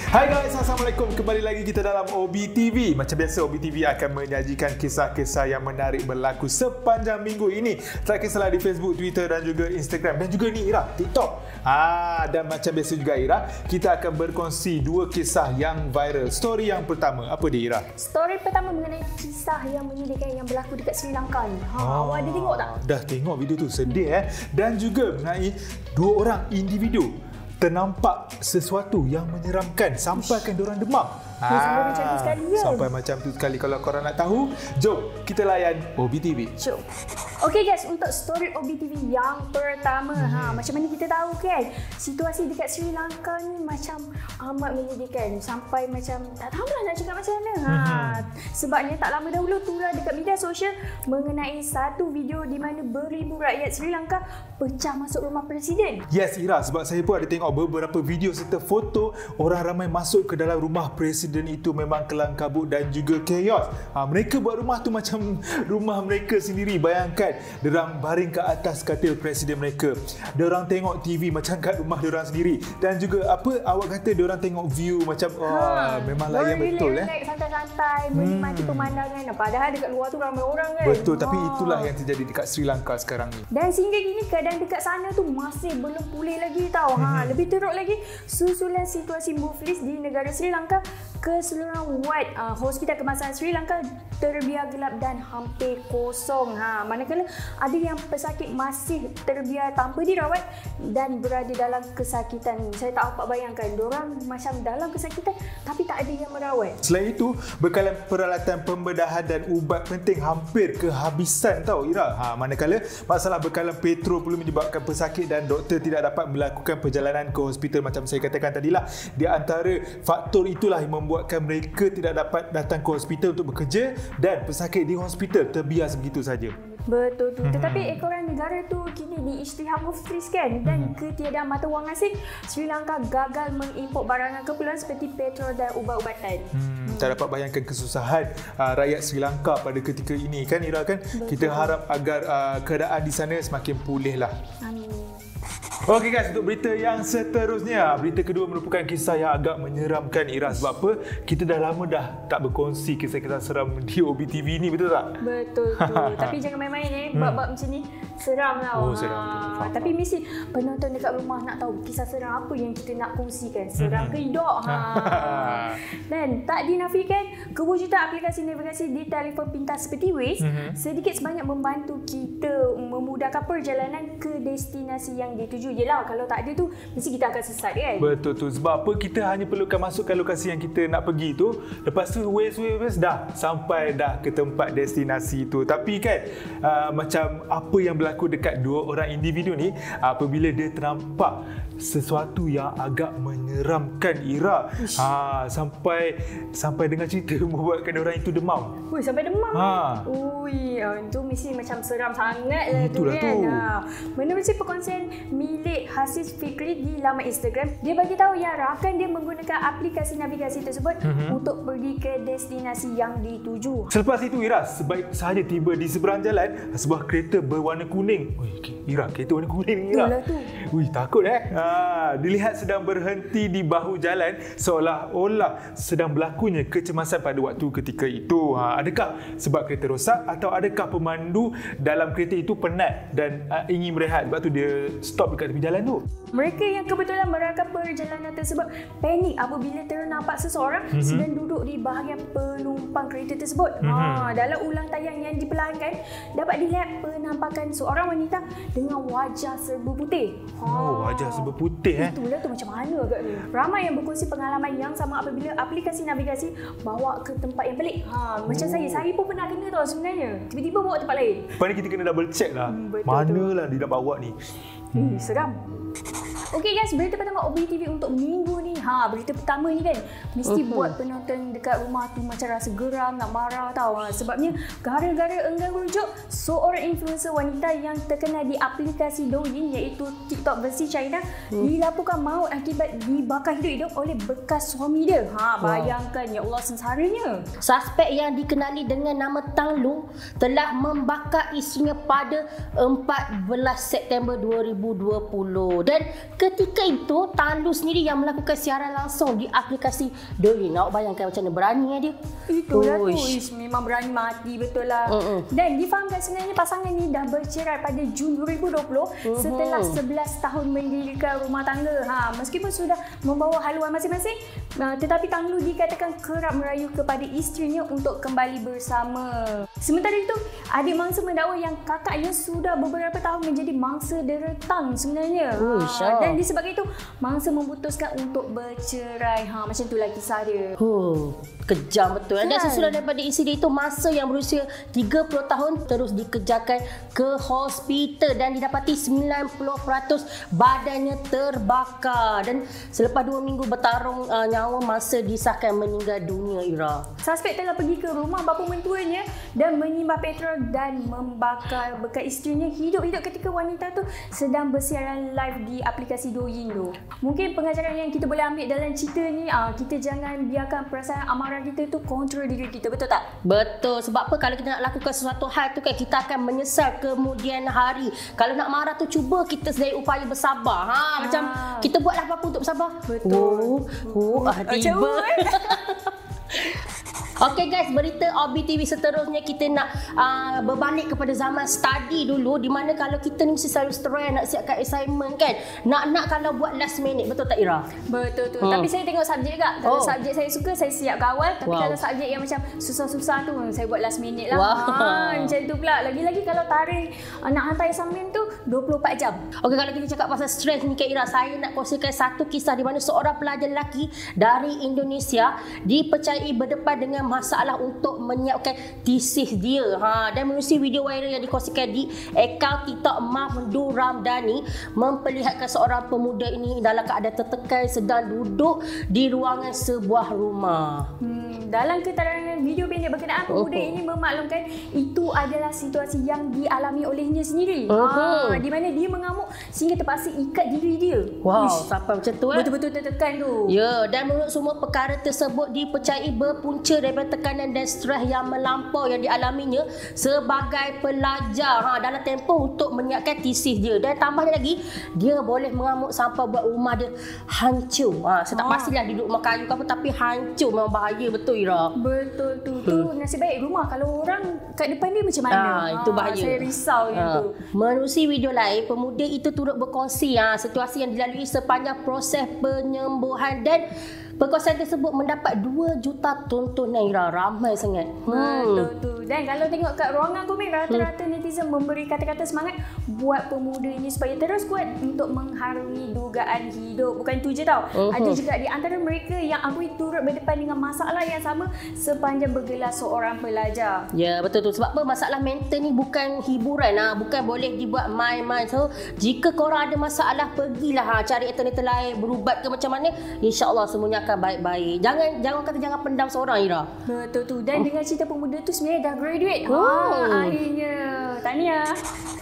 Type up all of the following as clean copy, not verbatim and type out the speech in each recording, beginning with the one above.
Hai guys, Assalamualaikum. Kembali lagi kita dalam OBTV. Macam biasa, OBTV akan menyajikan kisah-kisah yang menarik berlaku sepanjang minggu ini. Tak kisahlah di Facebook, Twitter dan juga Instagram. Dan juga ni Ira, TikTok. Dan macam biasa juga Ira, kita akan berkongsi dua kisah yang viral. Story yang pertama, apa dia Ira? Story pertama mengenai kisah yang menyedihkan yang berlaku dekat Sri Lanka ni. Awak ada tengok tak? Dah tengok video tu, sedih Dan juga mengenai dua orang individu ternampak sesuatu yang menyeramkan sampaikan diorang demam. Sampai macam tu sekali ya? Sampai macam tu sekali. Kalau korang nak tahu, jom kita layan OBTV. Jom. Okey guys, untuk story OBTV yang pertama, macam mana kita tahu kan, situasi dekat Sri Lanka ni macam amat menyedihkan sampai macam tak tahulah nak cakap macam mana. Sebabnya tak lama dahulu turun dekat media sosial mengenai satu video di mana beribu rakyat Sri Lanka pecah masuk rumah presiden. Yes Ira, sebab saya pun ada tengok beberapa video serta foto orang ramai masuk ke dalam rumah presiden itu memang kelam kabut dan juga chaos. Mereka buat rumah tu macam rumah mereka sendiri. Bayangkan, diorang baring ke atas katil presiden mereka. Diorang tengok TV macam kat rumah diorang sendiri. Dan juga apa awak kata, diorang tengok view macam memang layan betul santai-santai, menikmati pemandangan. Padahal dekat luar tu ramai orang kan. Betul, tapi itulah yang terjadi dekat Sri Lanka sekarang ni. Dan sehingga kini keadaan dekat sana tu masih belum pulih lagi tau. Lebih teruk lagi, susulan situasi muflis di negara Sri Lanka, keseluruhan ward hospital kebangsaan Sri Lanka terbiar gelap dan hampir kosong. Manakala ada yang pesakit masih terbiar tanpa dirawat dan berada dalam kesakitan. Saya tak dapat bayangkan, diorang macam dalam kesakitan tapi tak ada yang merawat. Selain itu, bekalan peralatan pembedahan dan ubat penting hampir kehabisan tau Ira. Manakala masalah bekalan petrol perlu menyebabkan pesakit dan doktor tidak dapat melakukan perjalanan ke hospital macam saya katakan tadilah. Di antara faktor itulah yang membuatkan mereka tidak dapat datang ke hospital untuk bekerja dan pesakit di hospital terbiar sebegitu saja. Betul tu. Tetapi ekoran negara tu kini diisytihar muflis kan, dan ketiadaan mata wang asing, Sri Lanka gagal mengimport barangan keperluan seperti petrol dan ubat-ubatan. Tak dapat bayangkan kesusahan rakyat Sri Lanka pada ketika ini kan Ira kan. Betul. Kita harap agar keadaan di sana semakin pulih lah. Amin. Okey guys, untuk berita yang seterusnya, berita kedua merupakan kisah yang agak menyeramkan Ira. Sebab apa? Kita dah lama dah tak berkongsi kisah-kisah seram di OBTV ni, betul tak? Betul tu. Tapi jangan main-main bab-bab macam ni. Seram tau. Seram betul. Tapi mesti penonton dekat rumah nak tahu kisah seram apa yang kita nak kongsikan. Seram ke hidup? Dan tak dinafikan, kewujudan aplikasi navigasi di telefon pintar seperti Waze sedikit sebanyak membantu kita memudahkan perjalanan ke destinasi yang dituju. Yelah, kalau tak ada tu mesti kita akan sesat kan. Betul tu. Sebab apa? Kita hanya perlukan masukkan lokasi yang kita nak pergi tu, lepas tu Waze dah sampai dah ke tempat destinasi tu. Tapi kan macam apa yang berlaku dekat dua orang individu ni apabila dia ternampak sesuatu yang agak menyeramkan Ira. Sampai dengan cerita membuatkan orang itu demam. Sampai demam. Itu mesti macam seram sangat lah tu kan. Menerusi perkongsian milik Hasis Fikri di laman Instagram, dia bagi tahu yang rakan dia menggunakan aplikasi navigasi tersebut untuk pergi ke destinasi yang dituju. Selepas itu Ira, sebaik sahaja tiba di seberang jalan, sebuah kereta berwarna kuning. Ira, kereta warna kuning Ira. Itulah tu. Takut dilihat sedang berhenti di bahu jalan seolah-olah sedang berlakunya kecemasan pada waktu ketika itu. Adakah sebab kereta rosak atau adakah pemandu dalam kereta itu penat dan ingin berehat, sebab tu dia stop dekat tepi jalan tu. Mereka yang kebetulan merangkap perjalanan tersebut panik apabila ternampak seseorang sedang duduk di bahagian penumpang kereta tersebut. Dalam ulang tayang yang diperlahankan, dapat dilihat penampakan seorang wanita dengan wajah serba putih. Wajah serba putih Itulah tu, macam mana agaknya. Ramai yang berkongsi pengalaman yang sama apabila aplikasi navigasi bawa ke tempat yang pelik. Macam saya pun pernah kena tau sebenarnya. Tiba-tiba bawa tempat lain. Lepas ni kita kena double check lah. Manalah dia nak bawa ni. Seram. Okey guys, berita pertama OBTV untuk minggu ni. Berita pertama ni kan mesti buat penonton dekat rumah tu macam rasa geram, nak marah tau. Sebabnya gara-gara enggan rujuk, seorang influencer wanita yang terkenal di aplikasi Douyin iaitu TikTok versi China dilaporkan maut akibat dibakar hidup-hidup oleh bekas suami dia. Bayangkan, ya Allah, sengsaranya. Suspek yang dikenali dengan nama Tang Lu telah membakar isterinya pada 14 September 2020 dan ketika itu Tan Lu sendiri yang melakukan siaran langsung di aplikasi Douyin. Awak bayangkan macam mana berani dia. Itulah tu. Memang berani mati betul lah. Dan difahamkan sebenarnya pasangan ni dah bercerai pada Jun 2020 setelah 11 tahun mendirikan rumah tangga. Meskipun sudah membawa haluan masing-masing, tetapi Tan Lu dikatakan kerap merayu kepada isterinya untuk kembali bersama. Sementara itu, adik mangsa mendakwa yang kakaknya sudah beberapa tahun menjadi mangsa deretan sebenarnya. Dan disebabkan itu, mangsa memutuskan untuk bercerai. Macam itulah kisah dia. Kejam betul. Dan sesudah daripada isteri itu, masa yang berusia 30 tahun terus dikejarkan ke hospital dan didapati 90% badannya terbakar. Dan selepas 2 minggu bertarung nyawa, masa disahkan meninggal dunia, Ira. Suspek telah pergi ke rumah bapa mentuanya dan menyimbah petrol dan membakar bekas isterinya hidup-hidup ketika wanita tu sedang bersiaran live di aplikasi Douyin tu. Mungkin pengajaran yang kita boleh ambil dalam cerita ni, kita jangan biarkan perasaan amarah kita tu kontrol diri kita, betul tak? Betul. Sebab apa, kalau kita nak lakukan sesuatu hal tu kan, kita akan menyesal kemudian hari. Kalau nak marah tu, cuba kita sedaya upaya bersabar. Macam kita buatlah apa-apa untuk bersabar. Betul. Tiba. Okey guys, berita Obi TV seterusnya kita nak berbalik kepada zaman study dulu, di mana kalau kita ni mesti selalu stress nak siapkan assignment kan. Nak kalau buat last minute, betul tak Ira? Betul tu. Tapi saya tengok subjek juga. Kalau subjek saya suka, saya siap awal. Tapi kalau subjek yang macam susah-susah tu, saya buat last minute lah. Macam tu pula. Lagi-lagi kalau tarikh nak hantar assignment tu 24 jam. Okey, kalau kita cakap pasal stres ni Kak Ira, saya nak kongsikan satu kisah di mana seorang pelajar lelaki dari Indonesia dipercayai berdepan dengan masalah untuk menyiapkan tesis dia. Dan menerusi video viral yang dikongsikan di akaun TikTok Mahmudur Ramdhani memperlihatkan seorang pemuda ini dalam keadaan tertekan sedang duduk di ruangan sebuah rumah. Dalam keterangan video pendek berkenaan, pemuda ini memaklumkan itu adalah situasi yang dialami olehnya sendiri. Di mana dia mengamuk sehingga terpaksa ikat diri dia. Sampai macam tu betul-betul tertekan tu. Ya, dan menurut semua perkara tersebut dipercayai berpunca daripada tekanan dan stres yang melampau yang dialaminya sebagai pelajar dalam tempoh untuk menyiapkan tesis dia. Dan tambahnya lagi, dia boleh mengamuk sampai buat rumah dia hancur. Saya tak pastilah duduk rumah kayu ke apa, tapi hancur. Memang bahaya betul Ira. Betul tu. Tu nasib baik rumah. Kalau orang kat depan dia macam mana? Itu bahaya. Saya risau yang tu. Menerusi video lain, pemuda itu turut berkongsi situasi yang dilalui sepanjang proses penyembuhan dan perkongsian tersebut mendapat 2 juta tontonan Ira. Ramai sangat. Betul tu. Dan kalau tengok kat ruangan komen, rata-rata netizen memberi kata-kata semangat buat pemuda ini supaya terus kuat untuk mengharungi dugaan hidup. Bukan tu je tau. Ada juga di antara mereka yang akui turut berdepan dengan masalah yang sama sepanjang bergelar seorang pelajar. Ya, betul tu. Sebab apa, masalah mental ni bukan hiburan. Bukan boleh dibuat main-main. So, jika korang ada masalah, pergilah cari alternatif lain, berubat ke macam mana. InsyaAllah semuanya akan baik-baik. Jangan pendam seorang Ira. Betul tu. Dan dengan cerita pemuda tu sebenarnya dah graduate. Akhirnya. Tahniah.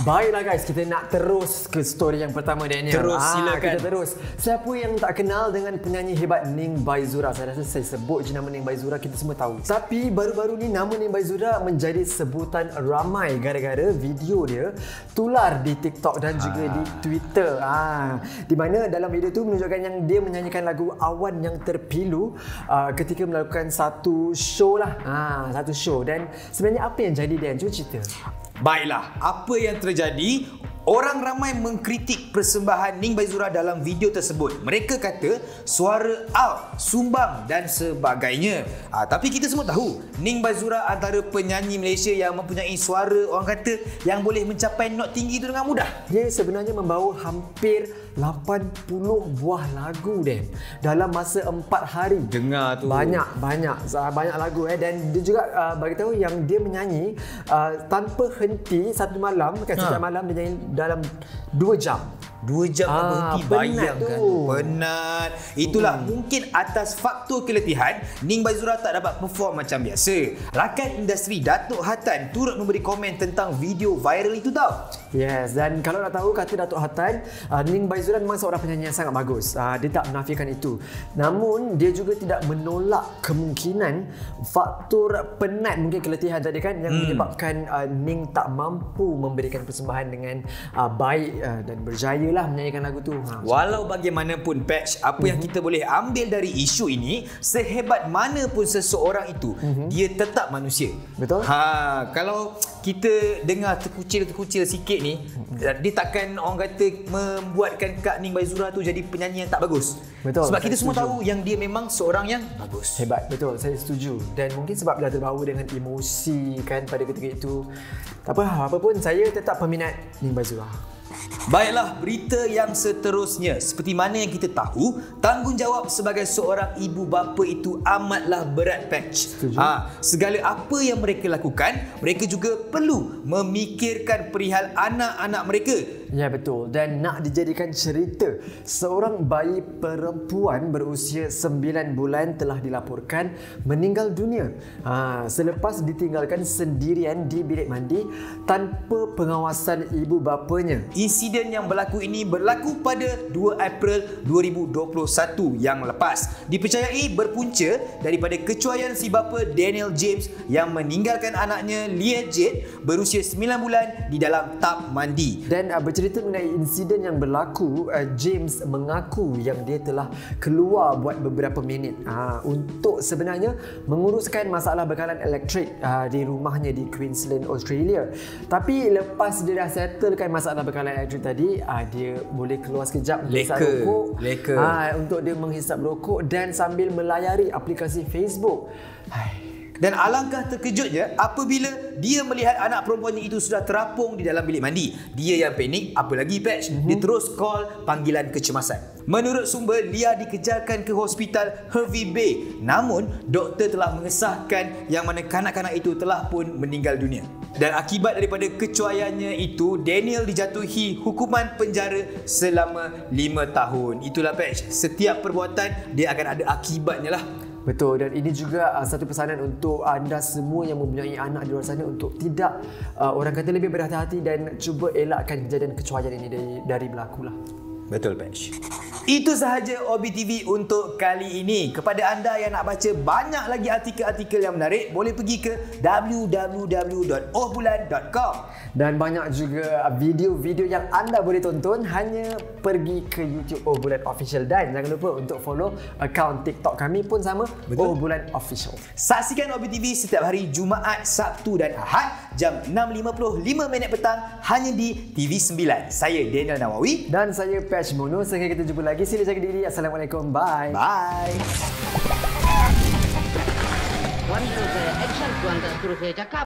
Baiklah guys, kita nak terus ke story yang pertama Daniel. Terus silakan. Kita terus. Siapa yang tak kenal dengan penyanyi hebat Ning Baizura? Saya rasa saya sebut je nama Ning Baizura, kita semua tahu. Tapi baru-baru ni nama Ning Baizura menjadi sebutan ramai gara-gara video dia tular di TikTok dan juga di Twitter. Di mana dalam video tu menunjukkan yang dia menyanyikan lagu Awan Yang Terpilu ketika melakukan satu show lah. Satu show. Dan sebenarnya apa yang jadi Dan? Cuba cerita. Baiklah, apa yang terjadi? Orang ramai mengkritik persembahan Ning Baizura dalam video tersebut. Mereka kata suara out, sumbang dan sebagainya. Tapi kita semua tahu Ning Baizura antara penyanyi Malaysia yang mempunyai suara, orang kata, yang boleh mencapai not tinggi itu dengan mudah. Dia sebenarnya membawa hampir 80 buah lagu Dan dalam masa 4 hari. Dengar tu. Banyak lagu dan dia juga bagi tahu yang dia menyanyi tanpa henti satu malam, setiap malam dia nyanyi dalam 2 jam. 2 jam tak berhenti, bayangkan tu. Penat. Itulah mungkin atas faktor keletihan Ning Baizura tak dapat perform macam biasa. Rakan industri Datuk Hatan turut memberi komen tentang video viral itu tau. Yes, dan kalau nak tahu kata Datuk Hatan, Ning Baizura memang seorang penyanyi yang sangat bagus. Dia tak menafikan itu. Namun dia juga tidak menolak kemungkinan faktor penat, mungkin keletihan tadi kan, yang menyebabkan Ning tak mampu memberikan persembahan dengan baik dan berjaya bolehlah menyanyikan lagu tu. Walau bagaimanapun Patch, apa yang kita boleh ambil dari isu ini, sehebat mana pun seseorang itu, dia tetap manusia. Betul. Kalau kita dengar terkucil sikit ni, dia takkan orang kata membuatkan Kak Ning Baizura tu jadi penyanyi yang tak bagus. Betul. Sebab kita semua tahu yang dia memang seorang yang bagus. Hebat, betul, saya setuju. Dan mungkin sebab dah terbawa dengan emosi kan pada ketika itu. Tak apa pun, saya tetap peminat Ning Baizura. Baiklah, berita yang seterusnya. Seperti mana yang kita tahu, tanggungjawab sebagai seorang ibu bapa itu amatlah berat, Patch. Segala apa yang mereka lakukan, mereka juga perlu memikirkan perihal anak-anak mereka. Ya, betul. Dan nak dijadikan cerita, seorang bayi perempuan berusia 9 bulan telah dilaporkan meninggal dunia selepas ditinggalkan sendirian di bilik mandi tanpa pengawasan ibu bapanya. Insiden yang berlaku ini berlaku pada 2 April 2021 yang lepas. Dipercayai berpunca daripada kecuaian si bapa Daniel James yang meninggalkan anaknya Leah Jade berusia 9 bulan di dalam tub mandi. Dan bercerita mengenai insiden yang berlaku, James mengaku yang dia telah keluar buat beberapa minit untuk sebenarnya menguruskan masalah bekalan elektrik di rumahnya di Queensland, Australia. Tapi lepas dia dah settlekan masalah bekalan elektrik tadi, dia boleh keluar sekejap menghisap rokok, untuk dia menghisap rokok dan sambil melayari aplikasi Facebook. Dan alangkah terkejutnya apabila dia melihat anak perempuannya itu sudah terapung di dalam bilik mandi. Dia yang panik, apa lagi Patch, dia terus call panggilan kecemasan. Menurut sumber, Leah dikejarkan ke hospital Hervey Bay. Namun, doktor telah mengesahkan yang mana kanak-kanak itu telah pun meninggal dunia. Dan akibat daripada kecuaiannya itu, Daniel dijatuhi hukuman penjara selama 5 tahun. Itulah Patch, setiap perbuatan dia akan ada akibatnya lah. Betul, dan ini juga satu pesanan untuk anda semua yang mempunyai anak di luar sana untuk tidak orang kata lebih berhati-hati dan cuba elakkan kejadian kecuaian ini dari berlaku lah. Betul, Patch. Itu sahaja Obi TV untuk kali ini. Kepada anda yang nak baca banyak lagi artikel-artikel yang menarik, boleh pergi ke www.ohbulan.com. Dan banyak juga video-video yang anda boleh tonton, hanya pergi ke YouTube Oh Bulan Official. Dan jangan lupa untuk follow akaun TikTok kami pun sama, Oh Bulan Official. Saksikan Obi TV setiap hari Jumaat, Sabtu dan Ahad jam 6.55 petang hanya di TV9. Saya Daniel Nawawi dan saya Patch Mono. Sehingga kita jumpa lagi, sila jaga diri. Assalamualaikum. Bye. Bye. Tuan suruh saya action, tuan tak suruh saya cakap.